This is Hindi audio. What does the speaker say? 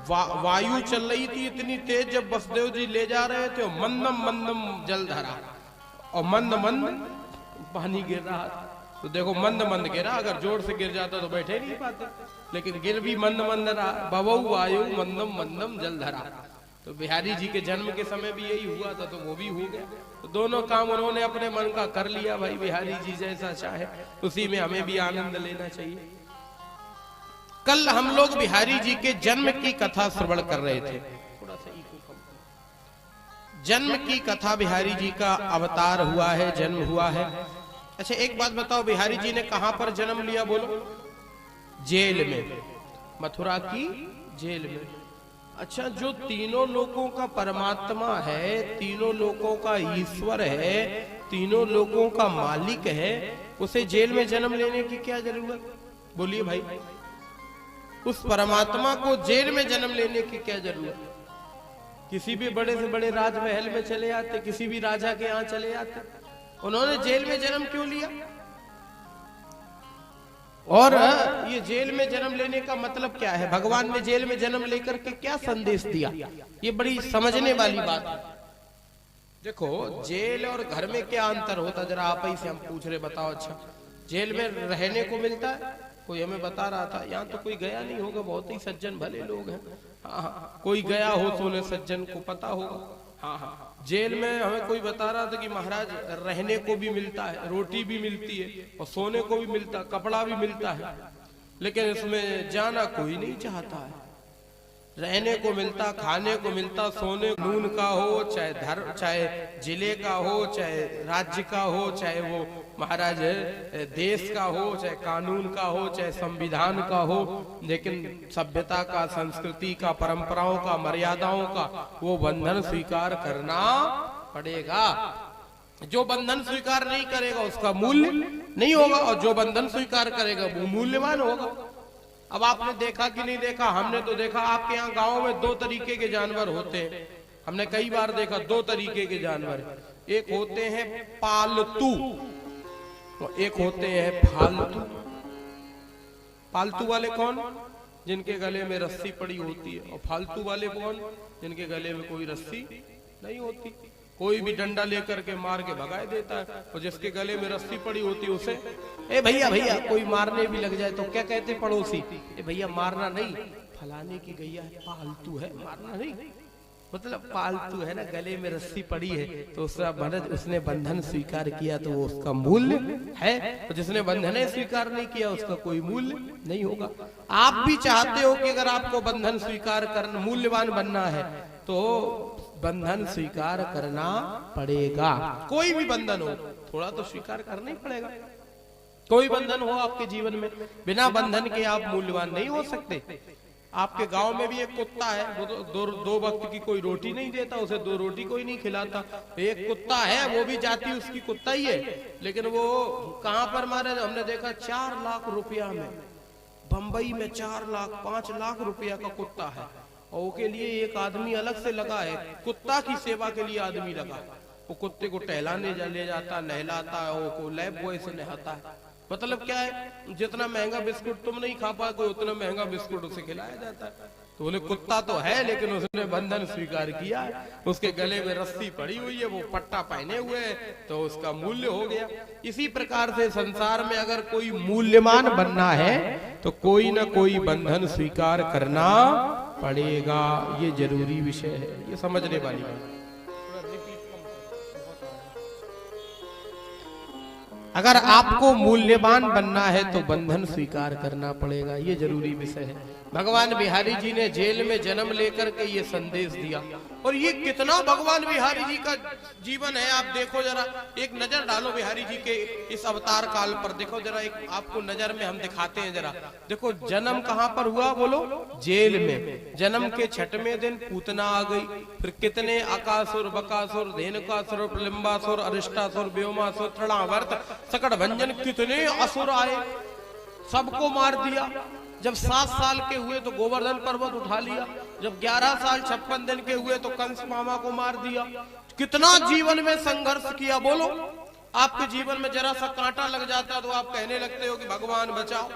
वायु चल रही थी इतनी तेज, जब वसुदेव जी ले जा रहे थे मंदम मंदम जल धरा और मंद मंद पानी गिर रहा। तो देखो मंद मंद गिरा, अगर जोर से गिर जाता तो बैठे नहीं पाते, लेकिन गिर भी मंद मंद रहा। बबऊ वायु मंदम मंदम जल धरा। तो बिहारी जी के जन्म के समय भी यही हुआ था, तो वो भी हो गया। तो दोनों काम उन्होंने अपने मन का कर लिया। भाई बिहारी जी जैसा चाहे उसी में हमें भी आनंद लेना चाहिए। कल हम लोग बिहारी जी के जन्म की कथा श्रवण कर रहे थे। थोड़ा सा जन्म की कथा, बिहारी जी का अवतार हुआ है, जन्म हुआ है। अच्छा एक बात बताओ, बिहारी जी ने कहां पर जन्म लिया बोलो? जेल में, मथुरा की जेल में। अच्छा, जो तीनों लोगों का परमात्मा है, तीनों लोगों का ईश्वर है, तीनों लोगों का मालिक है, उसे जेल में जन्म लेने की क्या जरूरत? बोलिए भाई, उस परमात्मा को जेल में जन्म लेने की क्या जरूरत? किसी भी बड़े से बड़े राजमहल में चले आते, किसी भी राजा के यहाँ चले आते। उन्होंने जेल में जन्म क्यों लिया? और ये जेल में जन्म लेने का मतलब क्या है? भगवान ने जेल में जन्म लेकर के क्या संदेश दिया? ये बड़ी समझने वाली बात है। देखो, जेल और घर में क्या अंतर होता, जरा आप ही से हम पूछ रहे, बताओ। अच्छा, जेल में रहने को मिलता है, कोई हमें बता रहा था, यहाँ तो कोई गया नहीं होगा, बहुत ही सज्जन भले लोग हैं। हाँ, कोई गया हो तो उन्हें सज्जन को पता होगा। हाँ, जेल में हमें कोई बता रहा था कि महाराज रहने को भी मिलता है, रोटी भी मिलती है और सोने को भी मिलता है, कपड़ा भी मिलता है, लेकिन इसमें जाना कोई नहीं चाहता है। रहने को मिलता, खाने को मिलता, सोने नून का हो, चाहे धर्म, चाहे जिले का हो, चाहे राज्य का हो, चाहे वो महाराज देश का हो, चाहे कानून का हो, चाहे संविधान का हो, लेकिन सभ्यता का, संस्कृति का, परंपराओं का, मर्यादाओं का वो बंधन स्वीकार करना पड़ेगा। जो बंधन स्वीकार नहीं करेगा उसका मूल्य नहीं होगा, और जो बंधन स्वीकार करेगा वो मूल्यवान होगा। अब आपने देखा कि नहीं देखा? हमने तो देखा, आपके यहाँ गाँव में दो तरीके के जानवर होते हैं। हमने कई बार देखा दो तरीके के जानवर, एक होते हैं पालतू और एक होते हैं फालतू। पालतू वाले कौन? जिनके गले में रस्सी पड़ी होती है। और फालतू वाले कौन? जिनके गले में कोई रस्सी नहीं होती, कोई भी डंडा लेकर के मार के भगा देता है, और जिसके गले में रस्सी पड़ी होती है उसे ए भैया भैया कोई मारने भी लग जाए तो क्या कहते पड़ोसी? ए भैया मारना नहीं, फलाने की गैया है, पालतू है, मारना नहीं। मतलब पालतू है ना, गले में रस्सी पड़ी है तो उसने बंधन स्वीकार किया तो वो उसका मूल्य है, और जिसने बंधन स्वीकार नहीं किया उसका कोई मूल्य नहीं होगा। आप भी चाहते हो कि अगर आपको बंधन स्वीकार करना, मूल्यवान बनना है, तो बंधन स्वीकार करना पड़ेगा। कोई भी बंधन हो, थोड़ा तो स्वीकार करना ही पड़ेगा। कोई बंधन हो आपके जीवन में, बिना बंधन के आप मूल्यवान नहीं हो सकते। आपके गांव में भी एक कुत्ता है, वो तो दो वक्त की कोई रोटी नहीं देता, उसे दो रोटी कोई नहीं खिलाता। एक कुत्ता है, वो भी जाति उसकी कुत्ता ही है, लेकिन वो कहां पर मारे? हमने देखा 4 लाख रुपया में, बंबई में 4 लाख 5 लाख रुपया का कुत्ता है, और उसके लिए एक आदमी अलग से लगा है, कुत्ता की सेवा के लिए आदमी लगा। वो कुत्ते को टहलाने ले जाता, नहलाता है, वो लैब बॉय से नहाता है। मतलब क्या है, जितना महंगा बिस्कुट तुम नहीं खा पाते उतना महंगा बिस्कुट उसे खिलाया जाता है। तो बोले कुत्ता तो है, लेकिन उसने बंधन स्वीकार किया, उसके गले में रस्सी पड़ी हुई है, वो पट्टा पहने हुए है, तो उसका मूल्य हो गया। इसी प्रकार से संसार में अगर कोई मूल्यवान बनना है तो कोई ना कोई बंधन स्वीकार करना पड़ेगा। ये जरूरी विषय है, ये समझने वाली बात। अगर आपको मूल्यवान बनना है तो बंधन स्वीकार करना पड़ेगा, ये जरूरी विषय है। भगवान बिहारी जी ने जेल में जन्म लेकर के ये संदेश दिया, और ये कितना भगवान बिहारी जी का जीवन है। आप देखो जरा, एक नजर डालो बिहारी जी के इस अवतार काल पर, देखो जरा, एक आपको नजर में हम दिखाते हैं जरा। देखो जन्म कहाँ पर हुआ बोलो? जेल में। जन्म के 6वें दिन पूतना आ गई, फिर कितने अकासुर, बकासुर, धेनुकासुर, प्रलंबासुर, अरिष्टासुर, व्योमासुर, तृणावर्त, सकट भंजन, कितने असुर आए, सबको मार दिया। जब 7 साल के हुए तो गोवर्धन पर्वत उठा लिया, जब 11 साल 56 दिन के हुए तो कंस मामा को मार दिया। कितना जीवन में संघर्ष किया बोलो। आपके जीवन में जरा सा कांटा लग जाता तो आप कहने लगते हो कि भगवान बचाओ।